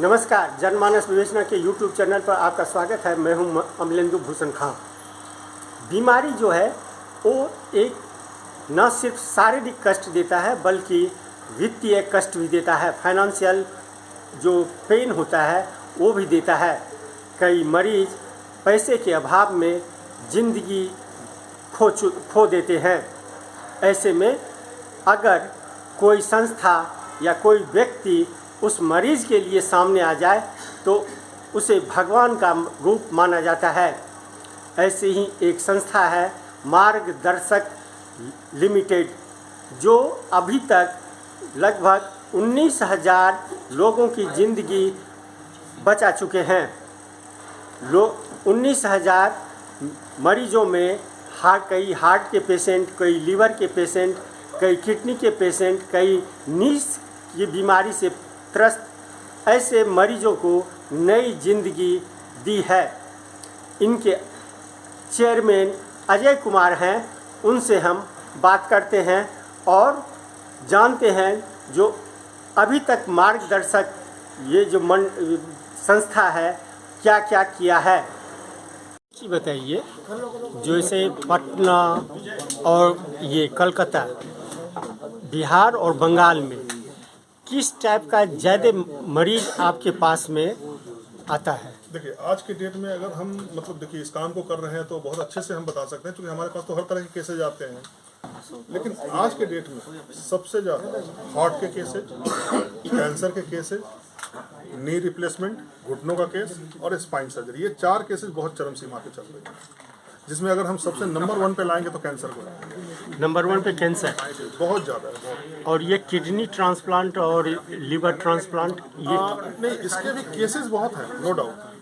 नमस्कार, जनमानस विवेचना के यूट्यूब चैनल पर आपका स्वागत है। मैं हूं अमलेंदु भूषण खां। बीमारी जो है वो एक न सिर्फ शारीरिक कष्ट देता है बल्कि वित्तीय कष्ट भी देता है। फाइनेंशियल जो पेन होता है वो भी देता है। कई मरीज पैसे के अभाव में ज़िंदगी खो देते हैं। ऐसे में अगर कोई संस्था या कोई व्यक्ति उस मरीज़ के लिए सामने आ जाए तो उसे भगवान का रूप माना जाता है। ऐसे ही एक संस्था है मार्गदर्शक लिमिटेड, जो अभी तक लगभग 19,000 लोगों की ज़िंदगी बचा चुके हैं। 19,000 मरीजों में कई हार्ट के पेशेंट, कई लीवर के पेशेंट, कई किडनी के पेशेंट, कई नीस की बीमारी से त्रस्त ऐसे मरीजों को नई जिंदगी दी है। इनके चेयरमैन अजय कुमार हैं, उनसे हम बात करते हैं और जानते हैं जो अभी तक मार्गदर्शक ये जो संस्था है क्या क्या किया है। कि बताइए, जैसे पटना और ये कलकत्ता, बिहार और बंगाल में किस टाइप का ज़्यादा मरीज आपके पास में आता है? देखिए, आज के डेट में अगर हम देखिए इस काम को कर रहे हैं तो बहुत अच्छे से हम बता सकते हैं, क्योंकि हमारे पास तो हर तरह के केसेज आते हैं। लेकिन आज के डेट में सबसे ज़्यादा हार्ट के केसेज, कैंसर के केसेज, नी रिप्लेसमेंट, घुटनों का केस और स्पाइन सर्जरी, ये 4 केसेज बहुत चरम सीमा पे चल रहे हैं। जिसमें अगर हम सबसे नंबर 1 पे लाएंगे तो कैंसर को नंबर 1 पे कैंसर बहुत ज़्यादा है। और ये किडनी ट्रांसप्लांट और लीवर ट्रांसप्लांट ये नहीं, इसके भी केसेस बहुत हैं, नो डाउट।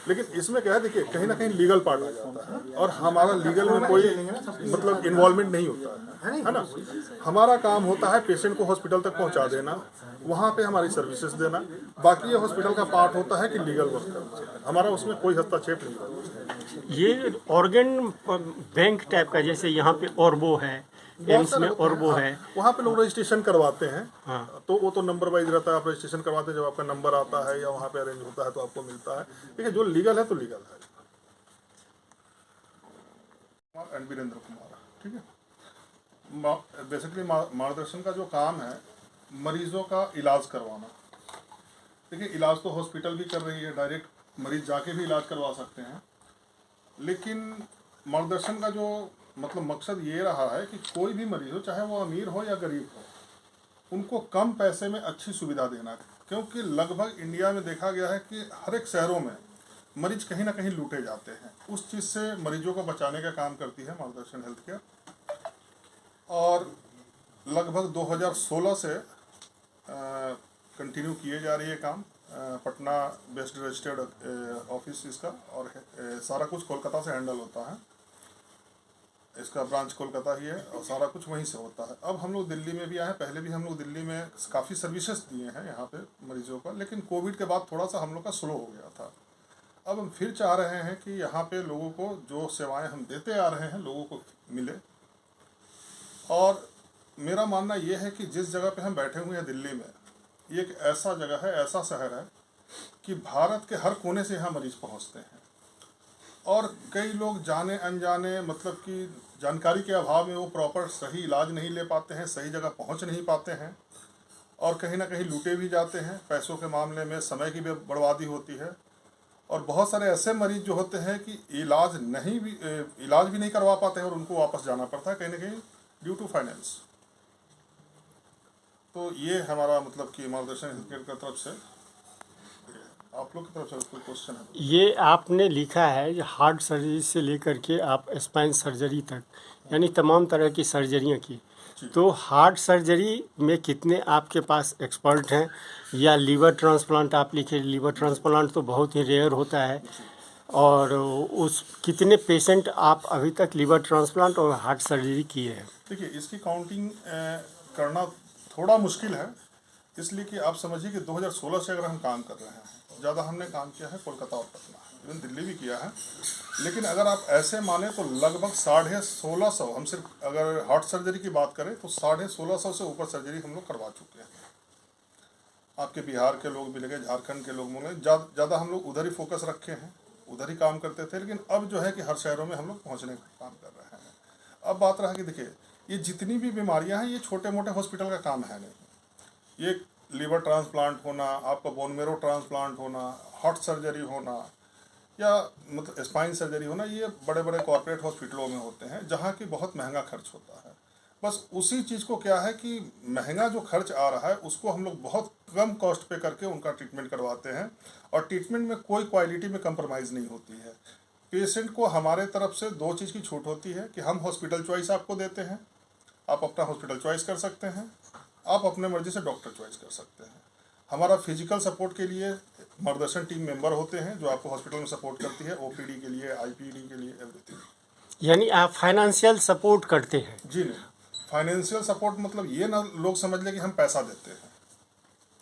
लेकिन इसमें क्या है, देखिए कहीं ना कहीं लीगल पार्ट आ जाता है और हमारा लीगल में कोई इन्वॉल्वमेंट नहीं होता है ना। हमारा काम होता है पेशेंट को हॉस्पिटल तक पहुंचा देना, वहाँ पे हमारी सर्विसेज देना। बाकी ये हॉस्पिटल का पार्ट होता है कि लीगल वर्क करना, हमारा उसमें कोई हस्तक्षेप नहीं होता। ये ऑर्गन बैंक टाइप का, जैसे यहाँ पे ऑर्बो है, एम्स में ऑर्बो है, वहाँ पे लोग रजिस्ट्रेशन करवाते हैं। हाँ। तो वो तो नंबर वाइज रहता है, आप रजिस्ट्रेशन करवाते हैं, जब आपका नंबर आता है या वहाँ पे अरेंज होता है तो आपको मिलता है। देखिए, जो लीगल है तो लीगल है। एंड वीरेंद्र कुमार, ठीक है। बेसिकली मार्गदर्शन का जो काम है मरीजों का इलाज करवाना। देखिए, इलाज तो हॉस्पिटल भी कर रही है, डायरेक्ट मरीज जाके भी इलाज करवा सकते हैं। लेकिन मार्गदर्शन का जो मकसद ये रहा है कि कोई भी मरीज हो, चाहे वो अमीर हो या गरीब हो, उनको कम पैसे में अच्छी सुविधा देना। क्योंकि लगभग इंडिया में देखा गया है कि हर एक शहरों में मरीज कहीं ना कहीं लूटे जाते हैं। उस चीज़ से मरीजों को बचाने का काम करती है मार्गदर्शन हेल्थ केयर। और लगभग 2016 से कंटिन्यू किए जा रही है काम। पटना बेस्ड रजिस्टर्ड ऑफिस इसका, और सारा कुछ कोलकाता से हैंडल होता है। इसका ब्रांच कोलकाता ही है और सारा कुछ वहीं से होता है। अब हम लोग दिल्ली में भी आए हैं, पहले भी हम लोग दिल्ली में काफ़ी सर्विसेज दिए हैं यहाँ पे मरीजों का। लेकिन कोविड के बाद थोड़ा सा हम लोग का स्लो हो गया था। अब हम फिर चाह रहे हैं कि यहाँ पे लोगों को जो सेवाएं हम देते आ रहे हैं लोगों को मिले। और मेरा मानना ये है कि जिस जगह पे हम बैठे हुए हैं दिल्ली में, ये एक ऐसा जगह है, ऐसा शहर है कि भारत के हर कोने से यहाँ मरीज पहुँचते हैं। और कई लोग जाने अनजाने कि जानकारी के अभाव में वो प्रॉपर सही इलाज नहीं ले पाते हैं, सही जगह पहुंच नहीं पाते हैं और कहीं ना कहीं लूटे भी जाते हैं। पैसों के मामले में समय की भी बर्बादी होती है। और बहुत सारे ऐसे मरीज जो होते हैं कि इलाज भी नहीं करवा पाते हैं और उनको वापस जाना पड़ता है कहीं ना कहीं ड्यू टू फाइनेंस। तो ये हमारा कि मार्गदर्शन हेल्थ केयर की तरफ से, आप लोग की तरफ से कोई क्वेश्चन है? ये आपने लिखा है हार्ट सर्जरी से लेकर के आप स्पाइन सर्जरी तक, यानी तमाम तरह की सर्जरियाँ की। तो हार्ट सर्जरी में कितने आपके पास एक्सपर्ट हैं? या लीवर ट्रांसप्लांट आप लिखे, लीवर ट्रांसप्लांट तो बहुत ही रेयर होता है। और उस कितने पेशेंट आप अभी तक लीवर ट्रांसप्लांट और हार्ट सर्जरी किए हैं? देखिए, इसकी काउंटिंग करना थोड़ा मुश्किल है, इसलिए कि आप समझिए कि 2016 से अगर हम काम कर रहे हैं, ज़्यादा हमने काम किया है कोलकाता और पटना, इवन दिल्ली भी किया है। लेकिन अगर आप ऐसे माने तो लगभग 1650, हम सिर्फ अगर हार्ट सर्जरी की बात करें तो 1650 से ऊपर सर्जरी हम लोग करवा चुके हैं। आपके बिहार के लोग मिलेंगे, झारखंड के लोग मिलेंगे। ज़्यादा हम लोग उधर ही फोकस रखे हैं, उधर ही काम करते थे, लेकिन अब जो है कि हर शहरों में हम लोग पहुँचने का काम कर रहे हैं। अब बात रहा कि देखिए, ये जितनी भी बीमारियां हैं ये छोटे मोटे हॉस्पिटल का काम है नहीं। ये लीवर ट्रांसप्लांट होना, आपका बोन मेरो ट्रांसप्लांट होना, हार्ट सर्जरी होना, या मतलब स्पाइन सर्जरी होना, ये बड़े बड़े कॉर्पोरेट हॉस्पिटलों में होते हैं, जहाँ की बहुत महंगा खर्च होता है। बस उसी चीज़ को क्या है कि महंगा जो खर्च आ रहा है उसको हम लोग बहुत कम कॉस्ट पे करके उनका ट्रीटमेंट करवाते हैं, और ट्रीटमेंट में कोई क्वालिटी में कंप्रोमाइज़ नहीं होती है। पेशेंट को हमारे तरफ से दो चीज़ की छूट होती है कि हम हॉस्पिटल चॉइस आपको देते हैं, आप अपना हॉस्पिटल चॉइस कर सकते हैं, आप अपने मर्जी से डॉक्टर चॉइस कर सकते हैं। हमारा फिजिकल सपोर्ट के लिए मार्गदर्शन टीम मेंबर होते हैं जो आपको हॉस्पिटल में सपोर्ट करती है, ओपीडी के लिए, आईपीडी के लिए, एवरीथिंग। यानी आप फाइनेंशियल सपोर्ट करते हैं? जी नहीं, फाइनेंशियल सपोर्ट मतलब ये ना लोग समझ लें कि हम पैसा देते हैं,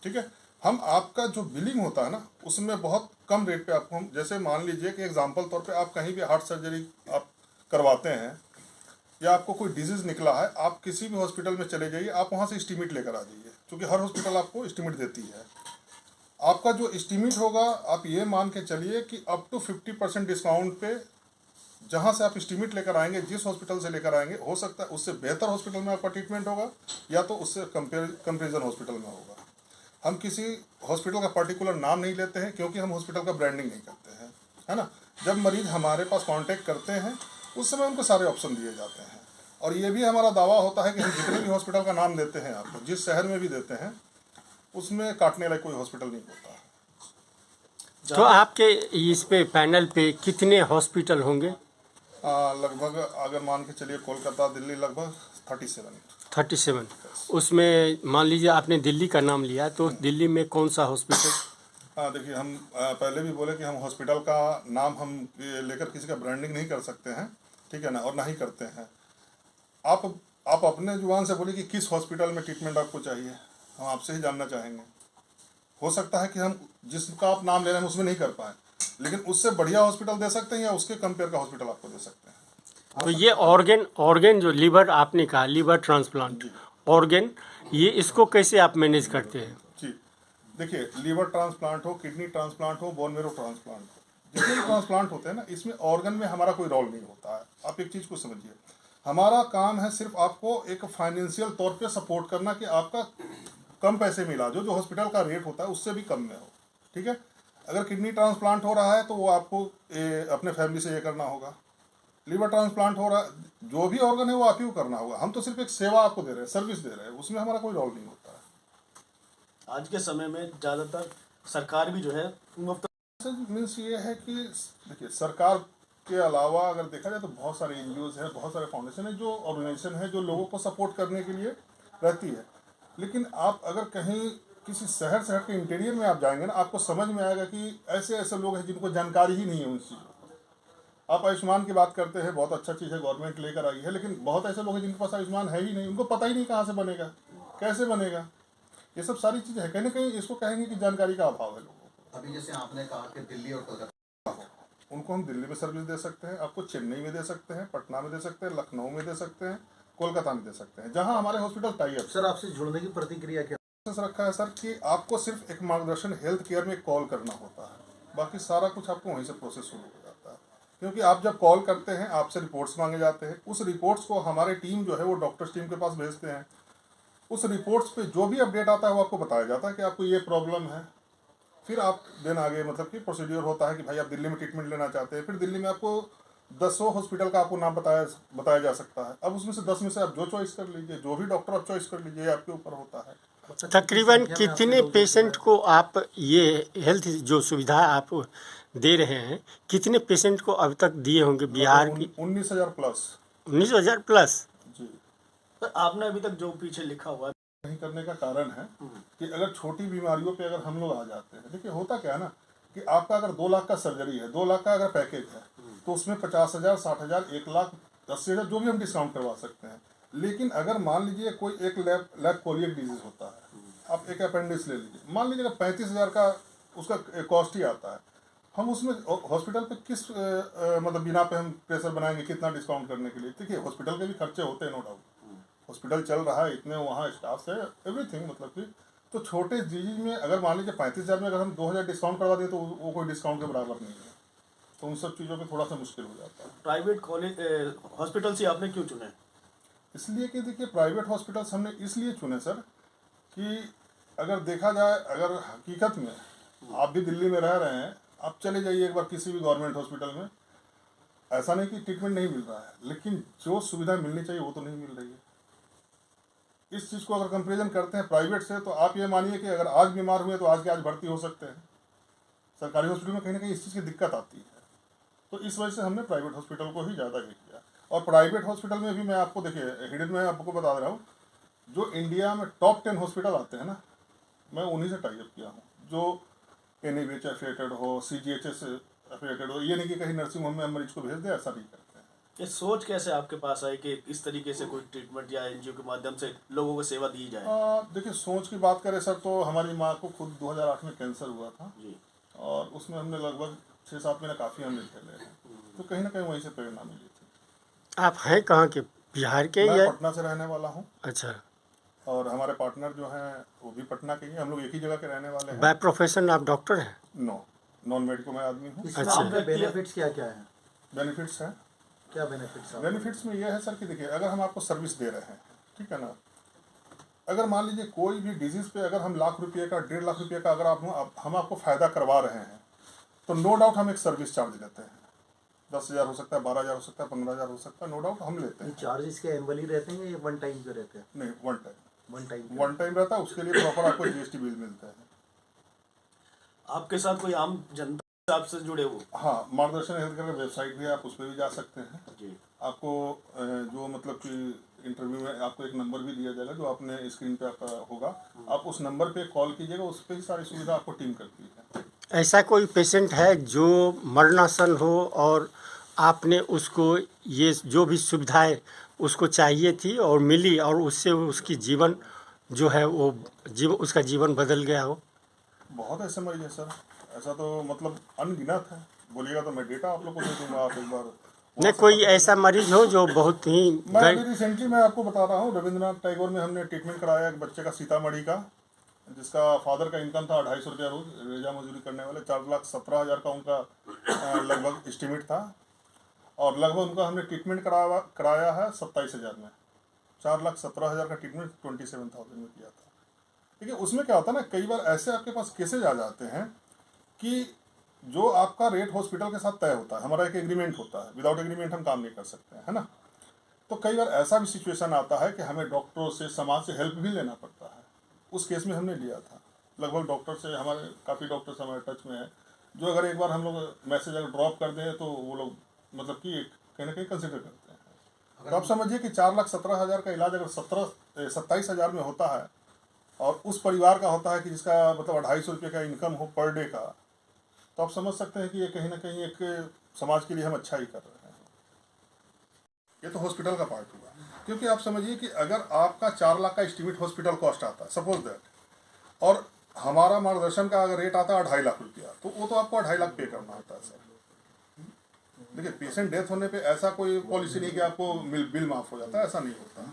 ठीक है। हम आपका जो बिलिंग होता है ना उसमें बहुत कम रेट पे आपको हम, जैसे मान लीजिए कि एग्जांपल तौर पे आप कहीं भी हार्ट सर्जरी आप करवाते हैं या आपको कोई डिजीज़ निकला है, आप किसी भी हॉस्पिटल में चले जाइए, आप वहाँ से एस्टीमेट लेकर आ जाइए, क्योंकि हर हॉस्पिटल आपको एस्टीमेट देती है। आपका जो एस्टीमेट होगा, आप ये मान के चलिए कि अप टू 50% डिस्काउंट पे जहाँ से आप एस्टीमेट लेकर आएंगे, जिस हॉस्पिटल से लेकर आएंगे, हो सकता है उससे बेहतर हॉस्पिटल में आपका ट्रीटमेंट होगा या तो उससे कंपेरिजन हॉस्पिटल में होगा। हम किसी हॉस्पिटल का पर्टिकुलर नाम नहीं लेते हैं क्योंकि हम हॉस्पिटल का ब्रांडिंग नहीं करते हैं, है ना। जब मरीज हमारे पास कांटेक्ट करते हैं उस समय उनको सारे ऑप्शन दिए जाते हैं, और ये भी हमारा दावा होता है कि हम जितने भी हॉस्पिटल का नाम देते हैं आपको, जिस शहर में भी देते हैं, उसमें काटने लायक कोई हॉस्पिटल नहीं होता है। तो आपके इस पे पैनल पे कितने हॉस्पिटल होंगे? लगभग अगर मान के चलिए कोलकाता दिल्ली लगभग 37। उसमें मान लीजिए आपने दिल्ली का नाम लिया, तो दिल्ली में कौन सा हॉस्पिटल? हाँ देखिए, हम पहले भी बोले कि हम हॉस्पिटल का नाम हम लेकर किसी का ब्रांडिंग नहीं कर सकते हैं, ठीक है ना, और ना ही करते हैं। आप अपने जुबान से बोलिए कि किस हॉस्पिटल में ट्रीटमेंट आपको चाहिए, हम आपसे ही जानना चाहेंगे। हो सकता है कि हम जिसका आप नाम ले रहे हैं उसमें नहीं कर पाए, लेकिन उससे बढ़िया हॉस्पिटल दे सकते हैं या उसके कंपेयर का हॉस्पिटल आपको दे सकते हैं। तो ये ऑर्गन जो लीवर आपने कहा, लीवर ट्रांसप्लांट ऑर्गन, ये इसको कैसे आप मैनेज करते हैं? जी देखिए, लीवर ट्रांसप्लांट हो, किडनी ट्रांसप्लांट हो, बोन मेरो ट्रांसप्लांट हो, जितने भी ट्रांसप्लांट होते हैं ना, इसमें ऑर्गन में हमारा कोई रोल नहीं होता है। आप एक चीज़ को समझिए, हमारा काम है सिर्फ आपको एक फाइनेंशियल तौर पे सपोर्ट करना कि आपका कम पैसे में इलाज हो, जो हॉस्पिटल का रेट होता है उससे भी कम में हो, ठीक है। अगर किडनी ट्रांसप्लांट हो रहा है तो वो आपको अपने फैमिली से ये करना होगा। लीवर ट्रांसप्लांट हो रहा है, जो भी ऑर्गन है वो आप ही को करना होगा। हम तो सिर्फ एक सेवा आपको दे रहे हैं, सर्विस दे रहे हैं, उसमें हमारा कोई रोल नहीं होता है। आज के समय में ज़्यादातर सरकार भी जो है मुफ्त मीन्स ये है कि देखिए, सरकार के अलावा अगर देखा जाए तो बहुत सारे एनजीओज हैं, बहुत सारे फाउंडेशन है, जो ऑर्गेनाइजेशन है, जो लोगों को सपोर्ट करने के लिए रहती है। लेकिन आप अगर कहीं किसी शहर से हट के इंटीरियर में आप जाएंगे ना, आपको समझ में आएगा कि ऐसे ऐसे लोग हैं जिनको जानकारी ही नहीं है उन चीज़ों को। आप आयुष्मान की बात करते हैं, बहुत अच्छा चीज़ है, गवर्नमेंट लेकर आई है, लेकिन बहुत ऐसे लोग हैं जिनके पास आयुष्मान है ही नहीं, उनको पता ही नहीं कहाँ से बनेगा, कैसे बनेगा। ये सब सारी चीज़ें हैं, कहीं ना कहीं इसको कहेंगे कि जानकारी का अभाव है लोगों को। अभी जैसे आपने कहा कि दिल्ली और कोलकाता, उनको हम दिल्ली में सर्विस दे सकते हैं, आपको चेन्नई में दे सकते हैं, पटना में दे सकते हैं, लखनऊ में दे सकते हैं, कोलकाता में दे सकते हैं, जहां हमारे हॉस्पिटल टाई अप। सर आपसे जुड़ने की प्रतिक्रिया क्या रखा है सर कि आपको सिर्फ एक मार्गदर्शन हेल्थ केयर में कॉल करना होता है, बाकी सारा कुछ आपको वहीं से प्रोसेस शुरू हो जाता है। क्योंकि आप जब कॉल करते हैं, आपसे रिपोर्ट्स मांगे जाते हैं, उस रिपोर्ट्स को हमारे टीम जो है वो डॉक्टर्स टीम के पास भेजते हैं। उस रिपोर्ट्स पे जो भी अपडेट आता है वो आपको बताया जाता है कि आपको ये प्रॉब्लम है। फिर आप दिन आगे मतलब कि प्रोसीड्योर होता है कि भाई आप दिल्ली में ट्रीटमेंट लेना चाहते हैं, फिर दिल्ली में आपको 10 हॉस्पिटल का आपको नाम बताया जा सकता है। अब उसमें से 10 में से आप जो चॉइस कर लीजिए, जो भी डॉक्टर आप चॉइस कर लीजिए, आपके ऊपर होता है। तकरीबन कितने पेशेंट को आप ये हेल्थ जो सुविधा आप दे रहे हैं, कितने पेशेंट को अब तक दिए होंगे बिहार की? 19,000 प्लस। 19,000 प्लस। जी। पर आपने अभी तक जो पीछे लिखा हुआ नहीं करने का कारण है कि अगर छोटी बीमारियों पे अगर हम लोग आ जाते हैं, देखिए होता क्या है ना कि आपका अगर 2 लाख का सर्जरी है, 2 लाख का अगर पैकेज है, तो उसमें 50,000, 60,000, 1,80,000 जो भी हम डिस्काउंट करवा सकते हैं। लेकिन अगर मान लीजिए कोई एक लैब कोलियक डिजीज होता है, आप एक अपेंडिक्स ले लीजिए, मान लीजिए 35,000 का उसका कॉस्ट ही आता है, हम उसमें हॉस्पिटल पे किस मतलब बिना पे हम प्रेशर बनाएंगे कितना डिस्काउंट करने के लिए। देखिए हॉस्पिटल के भी खर्चे होते हैं, नो डाउट, हॉस्पिटल चल रहा है, इतने वहाँ स्टाफ है, एवरीथिंग, मतलब कि तो छोटे डिजीज में अगर मान लीजिए 35,000 में अगर हम 2,000 डिस्काउंट करवा दें तो वो कोई डिस्काउंट के बराबर नहीं है। तो उन सब चीज़ों पे थोड़ा सा मुश्किल हो जाता है। प्राइवेट कॉलेज हॉस्पिटल से आपने क्यों चुने? इसलिए कि देखिए प्राइवेट हॉस्पिटल्स हमने इसलिए चुने सर कि अगर देखा जाए, अगर हकीकत में आप भी दिल्ली में रह रहे हैं, आप चले जाइए एक बार किसी भी गवर्नमेंट हॉस्पिटल में, ऐसा नहीं कि ट्रीटमेंट नहीं मिल रहा है, लेकिन जो सुविधा मिलनी चाहिए वो तो नहीं मिल रही है। इस चीज़ को अगर कंपेरिजन करते हैं प्राइवेट से, तो आप ये मानिए कि अगर आज बीमार हुए तो आज के आज भर्ती हो सकते हैं। सरकारी हॉस्पिटल में कहीं ना कहीं इस चीज़ की दिक्कत आती है। तो इस वजह से हमने प्राइवेट हॉस्पिटल को ही ज़्यादा ये किया। और प्राइवेट हॉस्पिटल में भी मैं आपको देखिए हिडन में आपको बता दे रहा हूँ, जो इंडिया में टॉप 10 हॉस्पिटल आते हैं ना, मैं उन्हीं से टाई अप किया हूँ। जो NABH एफिलिएटेड हो, CGHS एफिलिएटेड हो, ये नहीं कि कहीं नर्सिंग होम में हम मरीज को भेज दें, ऐसा नहीं करते हैं। ये सोच कैसे आपके पास आई कि इस तरीके से कोई ट्रीटमेंट या NGO के माध्यम से लोगों को सेवा दी जाए? देखिए सोच की बात करें सर, तो हमारी माँ को खुद 2008 में कैंसर हुआ था जी। और उसमें हमने लगभग 6-7 महीने काफ़ी हमने झेले हैं। तो कहीं ना कहीं वहीं से प्रेरणा मिली थी। आप हैं कहाँ के, बिहार के मैं या? पटना से रहने वाला हूँ अच्छा। और हमारे पार्टनर जो हैं वो भी पटना के ही, हम लोग एक ही जगह के रहने वाले हैं। बाय प्रोफेशन आप डॉक्टर हैं? नॉन मेडिकल मैं आदमी हूँ। इसमें अच्छा। आपके बेनिफिट्स क्या क्या हैं? बेनिफिट्स हैं, क्या बेनिफिट्स हैं? बेनिफिट्स में ये है सर कि देखिए अगर हम आपको सर्विस दे रहे हैं, ठीक है ना, अगर मान लीजिए कोई भी डिजीज़ पे अगर हम लाख रुपये का 1.5 लाख रुपये का अगर हम आपको फ़ायदा करवा रहे हैं, तो नो डाउट हम एक सर्विस चार्ज लेते हैं। 10,000 हो सकता है, 12,000 हो सकता है, 15,000 हो सकता है, नो डाउट हम लेते ये हैं। चार्जेस क्या एनुअली रहते हैं या वन टाइम के रहते हैं? नहीं, वन टाइम वन टाइम रहता है, उसके लिए प्रॉपर आपको GST बिल मिलता है। आपके साथ कोई आम जनता आपसे जुड़े हो? हाँ, मार्गदर्शन हेल्थ केयर का वेबसाइट भी है, आप उस पर भी जा सकते हैं। जी। आपको जो मतलब कि इंटरव्यू में आपको एक नंबर भी दिया जाएगा, जो आपने स्क्रीन पे आपका होगा, आप उस नंबर पे कॉल कीजिएगा, उस पर ही सारी सुविधा आपको टीम करती है। ऐसा कोई पेशेंट है जो मरणासन हो और आपने उसको ये जो भी सुविधाएं उसको चाहिए थी और मिली और उससे उसकी जीवन जो है वो उसका जीवन बदल गया हो? बहुत ऐसे मरीज है सर, ऐसा तो मतलब अनगिनत है। बोलिएगा तो मैं डेटा आप लोग को दे दूंगा, आप एक बार। नहीं, कोई ऐसा मरीज हो जो बहुत ही मैं अभी रिसेंटली मैं आपको बता रहा हूँ, रविंद्रनाथ टैगोर में हमने ट्रीटमेंट कराया एक बच्चे का, सीतामढ़ी का, जिसका फादर का इनकम था 250 रुपया रोज, रेजा मजदूरी करने वाले। 4,17,000 का उनका लगभग एस्टिमेट था और लगभग उनका हमने ट्रीटमेंट कराया है 27,000 में। 4,17,000 का ट्रीटमेंट 27,000 में किया था। ठीक है, उसमें क्या होता है ना, कई बार ऐसे आपके पास केसेज आ जाते हैं कि जो आपका रेट हॉस्पिटल के साथ तय होता है, हमारा एक एग्रीमेंट होता है, विदाउट एग्रीमेंट हम काम नहीं कर सकते हैं, है ना। तो कई बार ऐसा भी सिचुएशन आता है कि हमें डॉक्टरों से, समाज से हेल्प भी लेना पड़ता है। उस केस में हमने लिया था। लगभग डॉक्टर से हमारे काफ़ी डॉक्टर्स हमारे टच में हैं, जो अगर एक बार हम लोग मैसेज अगर ड्रॉप कर दें तो वो लोग मतलब कि कहीं ना कहीं कंसिडर करते हैं। तो आप समझिए कि 4,17,000 का इलाज अगर 27,000 में होता है और उस परिवार का होता है कि जिसका मतलब 250 रुपये का इनकम हो पर डे का, तो आप समझ सकते हैं कि ये कहीं ना कहीं एक समाज के लिए हम अच्छा ही कर रहे हैं। ये तो हॉस्पिटल का पार्ट हुआ, क्योंकि आप समझिए कि अगर आपका 4 लाख का एस्टिमेट हॉस्पिटल कॉस्ट आता है, सपोज दैट, और हमारा मार्गदर्शन का अगर रेट आता है 2.5 लाख रुपया, तो वो तो आपको 2.5 लाख पे करना होता है सर। देखिए पेशेंट डेथ होने पे ऐसा कोई पॉलिसी नहीं कि आपको बिल माफ हो जाता है, ऐसा नहीं होता।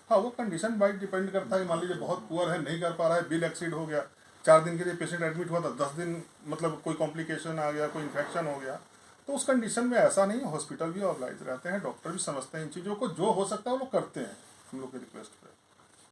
हाँ, वो कंडीशन बाइट डिपेंड करता है। मान लीजिए बहुत पुअर है, नहीं कर पा रहा है, बिल एक्सीड हो गया, 4 दिन के लिए पेशेंट एडमिट हुआ था, 10 दिन मतलब कोई कॉम्प्लिकेशन आ गया, कोई इन्फेक्शन हो गया, तो उस कंडीशन में ऐसा नहीं, हॉस्पिटल भी ऑब्लाइज रहते हैं, डॉक्टर भी समझते हैं इन चीज़ों को, जो हो सकता है वो लोग करते हैं हम लोग के रिक्वेस्ट पे।